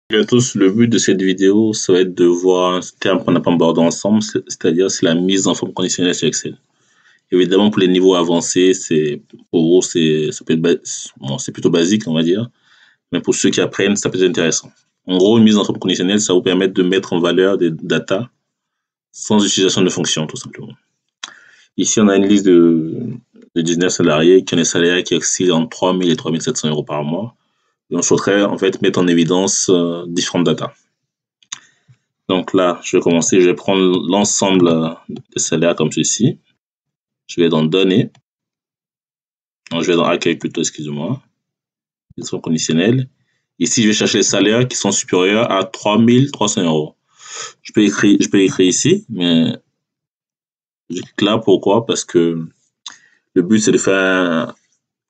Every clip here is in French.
Salut à tous, le but de cette vidéo, ça va être de voir un terme qu'on n'a pas abordé ensemble, c'est-à-dire c'est la mise en forme conditionnelle sur Excel. Évidemment, pour les niveaux avancés, pour vous, ça peut être bon, c'est plutôt basique, on va dire, mais pour ceux qui apprennent, ça peut être intéressant. En gros, une mise en forme conditionnelle, ça vous permet de mettre en valeur des data sans utilisation de fonctions, tout simplement. Ici, on a une liste de 19 salariés qui ont des salaires qui oscillent entre 3 000 et 3 700 euros par mois. Et on souhaiterait en fait mettre en évidence différentes datas. Donc là, je vais commencer, je vais prendre l'ensemble des salaires comme ceci. Je vais dans Données. Non, je vais dans Accueil plutôt, excusez-moi. Ils sont conditionnels. Ici, je vais chercher les salaires qui sont supérieurs à 3 300 euros. Je peux écrire ici, mais je clique là. Pourquoi? Parce que le but, c'est de faire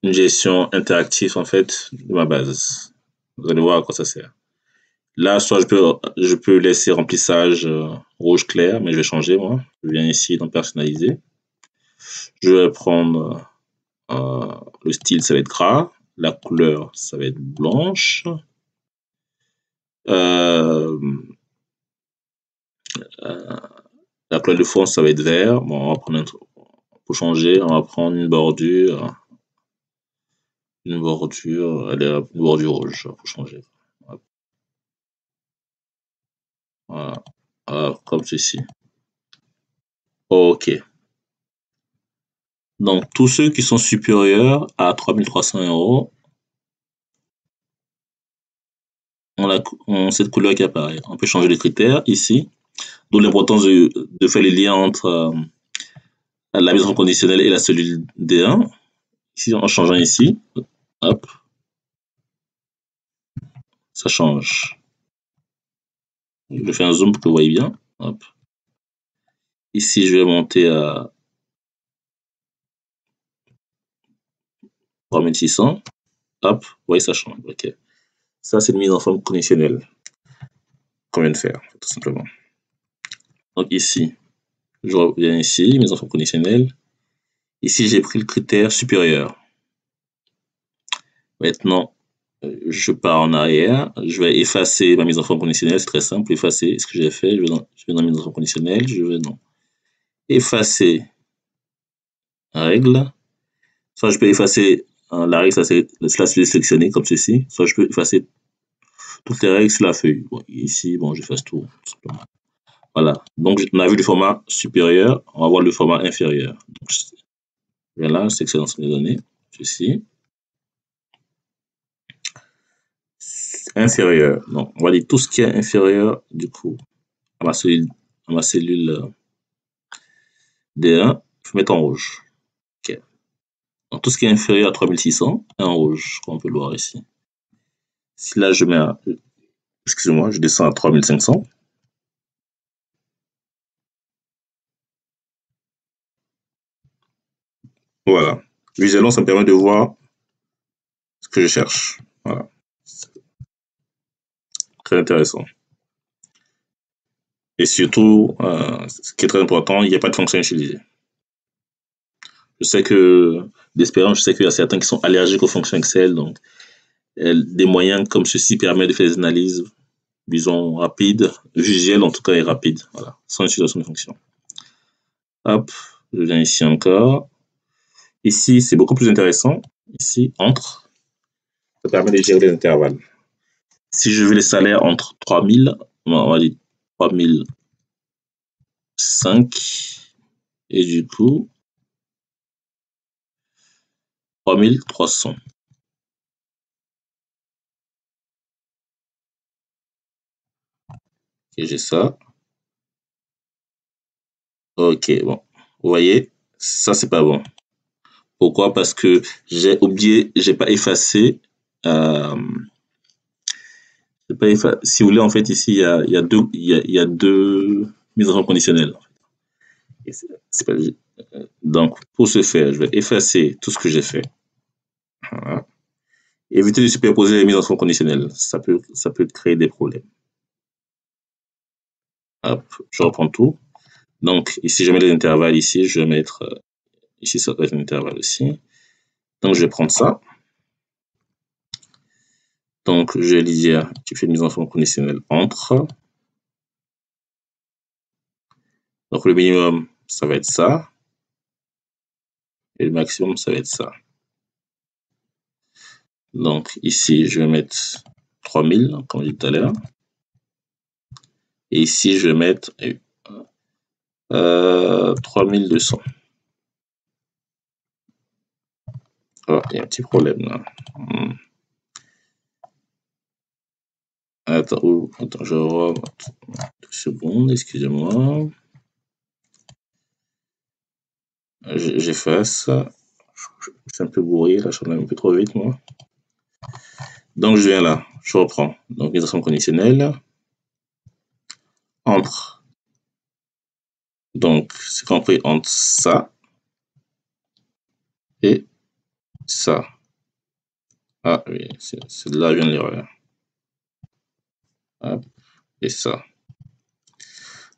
une gestion interactive en fait de ma base. Vous allez voir à quoi ça sert. Là, soit je peux laisser remplissage rouge clair, mais je vais changer moi. Je viens ici dans Personnaliser. Je vais prendre le style, ça va être gras. La couleur, ça va être blanche. La couleur de fond, ça va être vert. Bon, on va prendre pour changer, on va prendre une bordure. Une bordure, allez, une bordure rouge pour changer. Voilà. Comme ceci. OK. Donc, tous ceux qui sont supérieurs à 3 300 euros ont cette couleur qui apparaît. On peut changer les critères ici, d'où l'importance de faire les liens entre la mise en conditionnelle et la cellule D1. Ici, en changeant ici, hop, ça change. Je fais un zoom pour que vous voyez bien. Hop. Ici, je vais monter à 3600. Hop, vous voyez, ça change. OK. Ça, c'est une mise en forme conditionnelle qu'on vient de faire, tout simplement. Donc ici, je reviens ici, mise en forme conditionnelle. Ici, j'ai pris le critère supérieur. Maintenant, je pars en arrière. Je vais effacer ma mise en forme conditionnelle. C'est très simple. Effacer ce que j'ai fait. Je vais dans mise en forme conditionnelle. Je vais dans effacer règle. Soit je peux effacer la règle, cela se sélectionner comme ceci. Soit je peux effacer toutes les règles sur la feuille. Bon, ici, bon, j'efface tout, simplement. Voilà. Donc, on a vu le format supérieur. On va voir le format inférieur. Donc, je viens là, sélectionne l'ensemble des données. Ceci. Inférieur. Donc, on va dire tout ce qui est inférieur, du coup, à ma cellule D1, je vais mettre en rouge. OK. Donc, tout ce qui est inférieur à 3600 est en rouge, comme on peut le voir ici. Si là, je mets excusez-moi, je descends à 3500. Voilà. Visuellement, ça me permet de voir ce que je cherche. Voilà. Très intéressant. Et surtout, ce qui est très important, il n'y a pas de fonction utilisée. Je sais que, d'expérience, je sais qu'il y a certains qui sont allergiques aux fonctions Excel, donc des moyens comme ceci permettent de faire des analyses, disons, rapides, visuelles en tout cas et rapides, voilà, sans utilisation de fonctions. Hop, je viens ici encore. Ici, c'est beaucoup plus intéressant. Ici, entre, ça permet de gérer les intervalles. Si je veux les salaires entre 3000, on va dire 3005 et du coup 3300. Et j'ai ça. Ok, bon. Vous voyez, ça c'est pas bon. Pourquoi? Parce que j'ai oublié, j'ai pas effacé. Si vous voulez, en fait, ici, il y a deux mises en forme conditionnelles. Donc, pour ce faire, je vais effacer tout ce que j'ai fait. Voilà. Éviter de superposer les mises en forme conditionnelles. Ça peut créer des problèmes. Hop, je reprends tout. Donc, ici, je mets les intervalles. Ici, je vais mettre. Ici, ça doit être un intervalle aussi. Donc, je vais prendre ça. Donc, je vais lui dire, tu fais une mise en forme conditionnelle entre. Donc, le minimum, ça va être ça. Et le maximum, ça va être ça. Donc, ici, je vais mettre 3000, comme j'ai dit tout à l'heure. Et ici, je vais mettre 3200. Oh, il y a un petit problème là. Attends, je vois. 2 secondes, excusez-moi. J'efface. Je suis un peu bourré, là, je suis un peu trop vite, moi. Donc, je viens là, je reprends. Donc, mise en forme conditionnelle. Entre. Donc, c'est compris entre ça et ça. Ah oui, c'est de là vient l'erreur. Hop, et ça.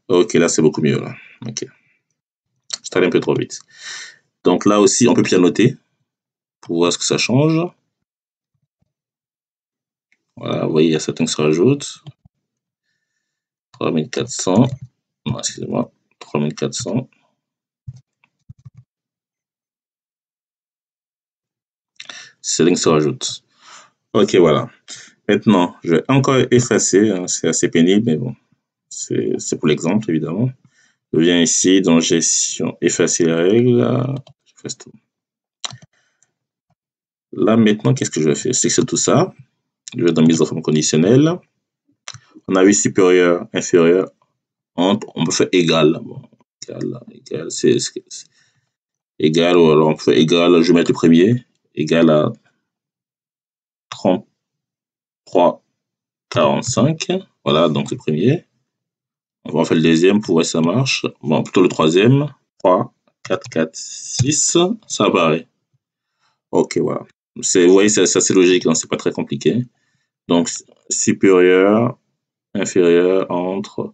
Ok, là, c'est beaucoup mieux, là. Ok. Je allé un peu trop vite. Donc là aussi, on peut pianoter pour voir ce que ça change. Voilà, vous voyez, il y a certains qui se rajoutent. 3400. Non, excusez-moi. 3400. Ces se rajoutent. Ok, voilà. Maintenant, je vais encore effacer. Hein, c'est assez pénible, mais bon. C'est pour l'exemple, évidemment. Je viens ici dans gestion, effacer les règles. J'efface tout. Là, maintenant, qu'est-ce que je vais faire? C'est tout ça. Je vais dans mise en forme conditionnelle. On a vu supérieur, inférieur, entre. On peut faire égal. Bon, égal, c'est égal, ou alors on peut faire égal, je vais mettre le premier, égal à 33,45. Voilà, donc le premier. On va faire le deuxième pour voir si ça marche. Bon, plutôt le troisième. 3, 4, 4, 6. Ça apparaît. Ok, voilà. Vous voyez, c'est assez logique, hein, c'est pas très compliqué. Donc, supérieur, inférieur, entre,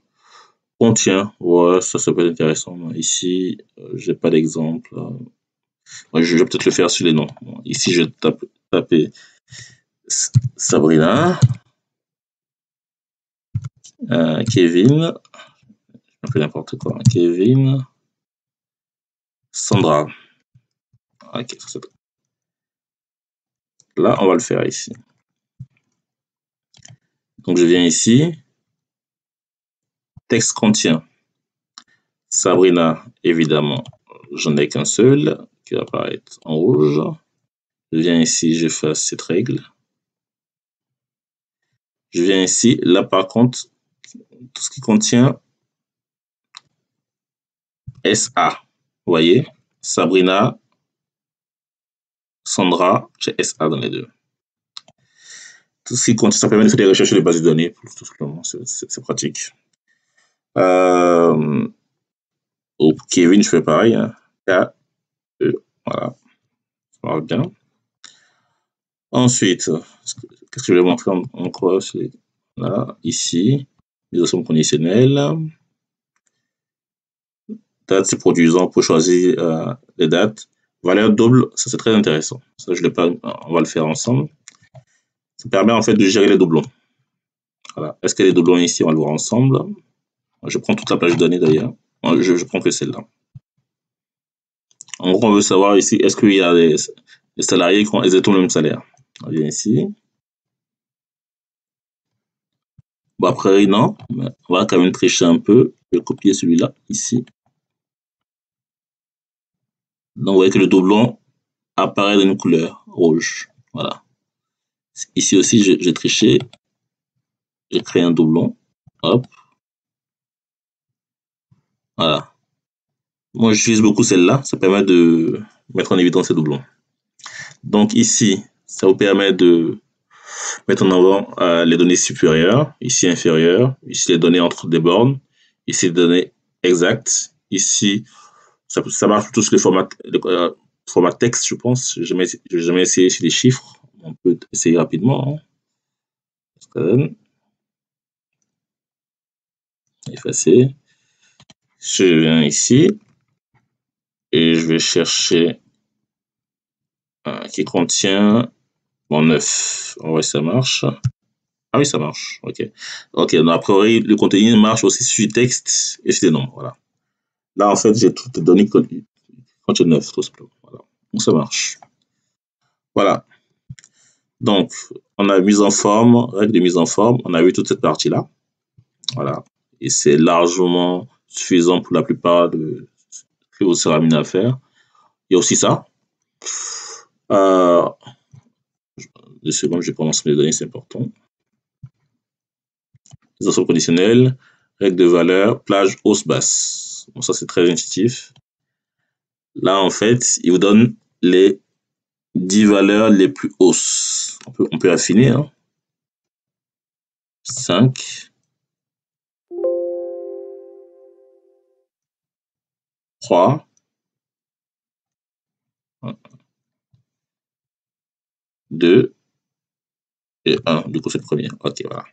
contient. Ouais, ça peut être intéressant. Ici, j'ai pas d'exemple. Je vais peut-être le faire sur les noms. Bon, ici, je vais taper Sabrina, Kevin, je fais n'importe quoi. Kevin, Sandra. Ok, ça c'est tout. Là, on va le faire ici. Donc, je viens ici. Texte contient. Sabrina, évidemment, j'en ai qu'un seul qui va apparaître en rouge. Je viens ici, je fais cette règle. Je viens ici. Là, par contre, tout ce qui contient SA. Vous voyez, Sabrina, Sandra, j'ai SA dans les deux. Tout ce qui contient, ça permet de faire des recherches sur les bases de données, tout simplement, c'est pratique. Au Kevin, je fais pareil. Hein. K, E, voilà, ça marche bien. Ensuite, qu'est-ce que je vais montrer encore? Là, ici, les options conditionnelles. Date se produisant pour choisir les dates. Valeur double, ça c'est très intéressant. Ça, je l'ai pas, on va le faire ensemble. Ça permet en fait de gérer les doublons. Voilà. Est-ce qu'il y a des doublons ici? On va le voir ensemble. Je prends toute la page de données d'ailleurs. Je prends que celle-là. En gros, on veut savoir ici, est-ce qu'il y a des salariés qui ont exactement le même salaire? On vient ici. Bon, après, non. Mais on va quand même tricher un peu. Je vais copier celui-là, ici. Donc, vous voyez que le doublon apparaît dans une couleur rouge. Voilà. Ici aussi, j'ai triché. J'ai créé un doublon. Hop. Voilà. Moi, j'utilise beaucoup celle-là. Ça permet de mettre en évidence ces doublons. Donc, ici, ça vous permet de mettre en avant les données supérieures, ici inférieures, ici les données entre des bornes, ici les données exactes, ici ça marche plutôt sur le format texte, je pense. Je n'ai jamais essayé sur les chiffres. On peut essayer rapidement. Hein. Effacer. Je viens ici et je vais chercher qui contient Bon, 9. Ouais, ça marche. Ah oui, ça marche. OK. OK, donc a priori, le contenu marche aussi sur du texte et sur des nombres. Voilà. Là, en fait, j'ai toutes les données quand il y a 9, tout simplement. Voilà. Donc, ça marche. Voilà. Donc, on a mise en forme, règle de mise en forme. On a vu toute cette partie-là. Voilà. Et c'est largement suffisant pour la plupart de ce que vous serez amené à faire. Il y a aussi ça. Euh, 2 secondes, je commence mes données, c'est important. Les ensembles conditionnels, règle de valeur, plage, hausse, basse. Bon, ça, c'est très intuitif. Là, en fait, il vous donne les 10 valeurs les plus hausses. On peut affiner. Hein. 5, 3, 2 et 1. Du coup, c'est le premier. OK, voilà.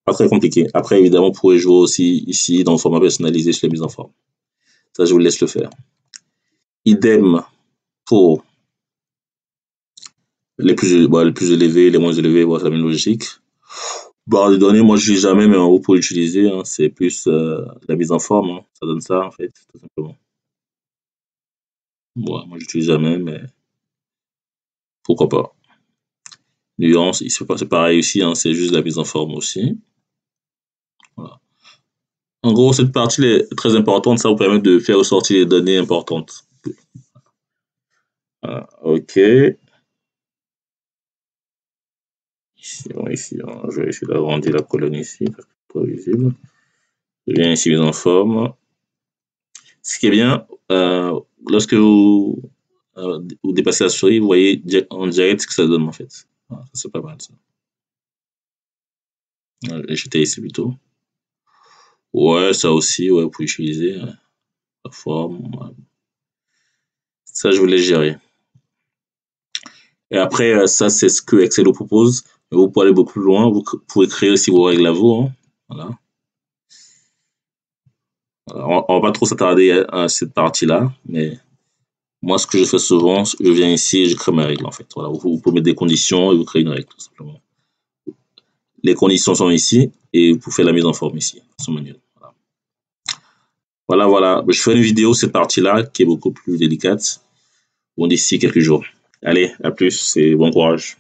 Pas très compliqué. Après, évidemment, vous pouvez jouer aussi ici dans le format personnalisé sur les mises en forme. Ça, je vous laisse le faire. Idem pour les plus élevés, les moins élevés, c'est la même logique. Barre de données, moi, je n'utilise jamais, mais vous pouvez l'utiliser. Hein. C'est plus la mise en forme. Hein. Ça donne ça, en fait, tout simplement. Bon, moi, je n'utilise jamais, mais pourquoi pas. Nuance, c'est pareil ici. Hein. C'est juste la mise en forme aussi. Voilà. En gros, cette partie est très importante. Ça vous permet de faire ressortir les données importantes. Voilà. OK. Ici, je vais essayer d'agrandir la colonne ici, parce que c'est pas visible. Je viens ici, mise en forme. Ce qui est bien, lorsque vous dépassez la souris, vous voyez en direct ce que ça donne en fait. Voilà, c'est pas mal ça. J'étais ici plutôt. Ouais, ça aussi, ouais, vous pouvez utiliser la forme. Ouais. Ça, je vous laisse gérer. Et après, ça, c'est ce que Excel vous propose. Vous pouvez aller beaucoup plus loin. Vous pouvez créer aussi vos règles à vous. Hein. Voilà. On va pas trop s'attarder à cette partie-là, mais moi, ce que je fais souvent, je viens ici et je crée ma règle en fait. Voilà, vous pouvez mettre des conditions et vous créez une règle tout simplement. Les conditions sont ici et vous faites la mise en forme ici, sur manuel. Voilà, voilà. Je ferai une vidéo cette partie-là qui est beaucoup plus délicate. Bon, d'ici quelques jours. Allez, à plus et bon courage.